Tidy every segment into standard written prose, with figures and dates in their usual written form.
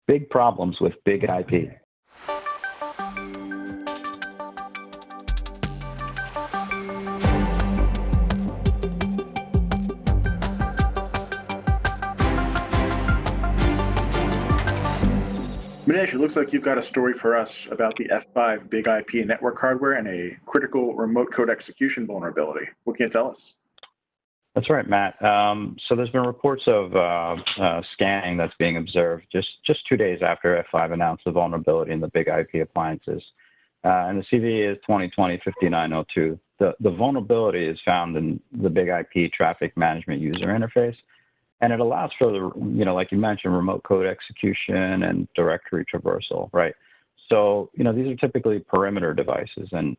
big problems with big IP. Manish, it looks like you've got a story for us about the F5 big IP network hardware and a critical remote code execution vulnerability. What can you tell us? That's right, Matt. So there's been reports of scanning that's being observed just 2 days after F5 announced the vulnerability in the big IP appliances. And the CVE is 2020-5902. The vulnerability is found in the big IP traffic management user interface. And it allows for the, like you mentioned, remote code execution and directory traversal, right? So, these are typically perimeter devices, and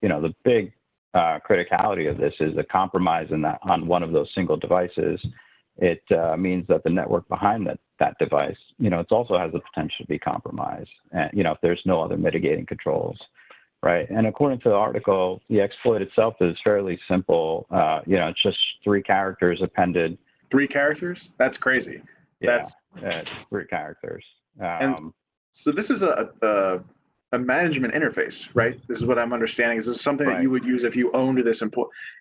the big criticality of this is a compromise on one of those single devices. It means that the network behind that device, it also has the potential to be compromised, and, if there's no other mitigating controls, right? And according to the article, the exploit itself is fairly simple. It's just 3 characters appended. 3 characters? That's crazy. Yeah, 3 characters. And so this is a management interface, right? This is what I'm understanding. Is this something that you would use if you owned this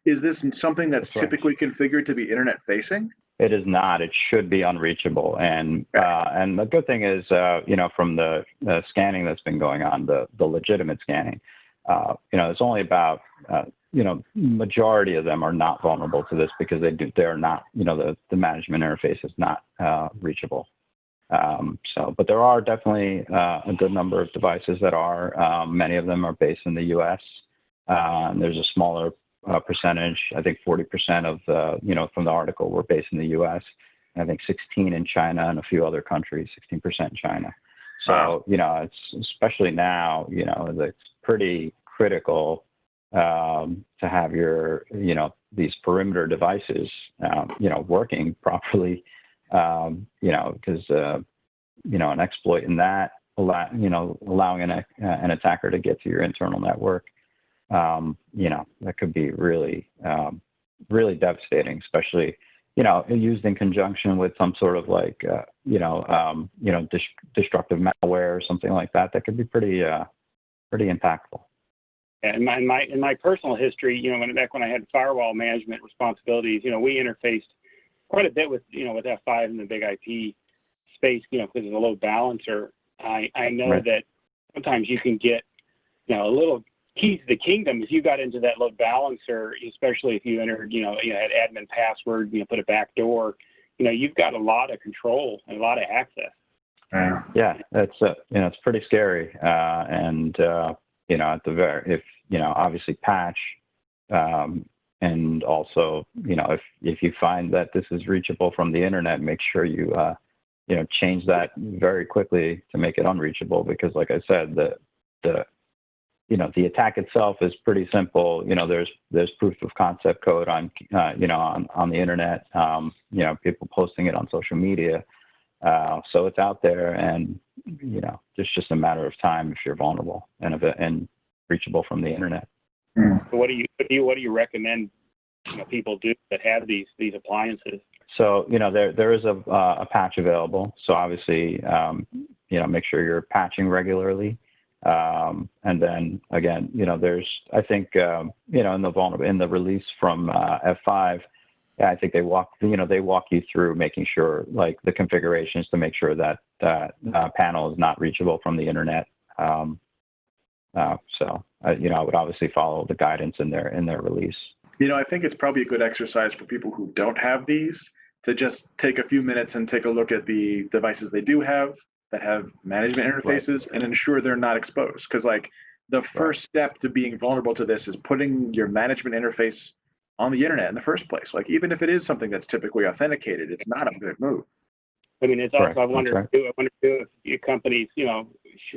Is this something that's typically configured to be internet facing? It is not. It should be unreachable. And the good thing is, from the scanning that's been going on, the legitimate scanning, it's only about majority of them are not vulnerable to this because they're not, the management interface is not reachable. But there are definitely a good number of devices that are. Many of them are based in the U.S. There's a smaller percentage. I think 40% of from the article were based in the U.S. I think 16 in China and a few other countries, 16% in China. So it's especially now, it's pretty critical to have your these perimeter devices working properly. Because an exploit in that, allowing an attacker to get to your internal network, that could be really, really devastating, especially, used in conjunction with some sort of destructive malware or something like that. That could be pretty impactful. And in my personal history, back when I had firewall management responsibilities, we interfaced quite a bit with F5 in the big IP space, because it's a load balancer. I know that sometimes you can get, a little key to the kingdom if you got into that load balancer, especially if you entered, you had admin password, put a back door, you've got a lot of control and a lot of access. Yeah, it's pretty scary. At the very, obviously patch, and also, if you find that this is reachable from the internet, make sure you, change that very quickly to make it unreachable. Because, like I said, the attack itself is pretty simple. There's proof of concept code on the internet. People posting it on social media. So it's out there, and it's just a matter of time if you're vulnerable and reachable from the internet. So what do you recommend people do that have these appliances? So there is a patch available. So obviously make sure you're patching regularly, and then again there's I think in the release from F5. I think they walk you through making sure, like, the configurations to make sure that panel is not reachable from the internet. I would obviously follow the guidance in their release. I think it's probably a good exercise for people who don't have these to just take a few minutes and take a look at the devices they do have that have management interfaces and ensure they're not exposed. Because, the first step to being vulnerable to this is putting your management interface on the internet in the first place. Even if it is something that's typically authenticated, it's not a good move. I mean, it's also, I wonder if your companies,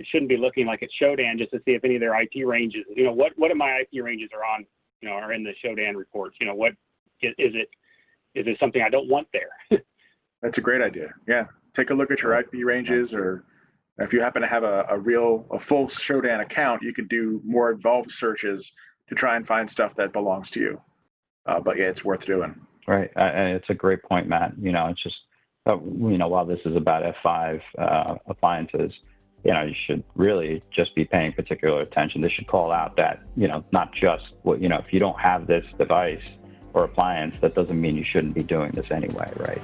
shouldn't be looking like at Shodan just to see if any of their IP ranges, what of my IP ranges are on, are in the Shodan reports. What is it? Is it something I don't want there? That's a great idea. Yeah. Take a look at your IP ranges, or if you happen to have a full Shodan account, you could do more involved searches to try and find stuff that belongs to you. But yeah, it's worth doing. Right. And it's a great point, Matt. It's just, while this is about F5 appliances, you should really just be paying particular attention. They should call out that, not just if you don't have this device or appliance, that doesn't mean you shouldn't be doing this anyway, right?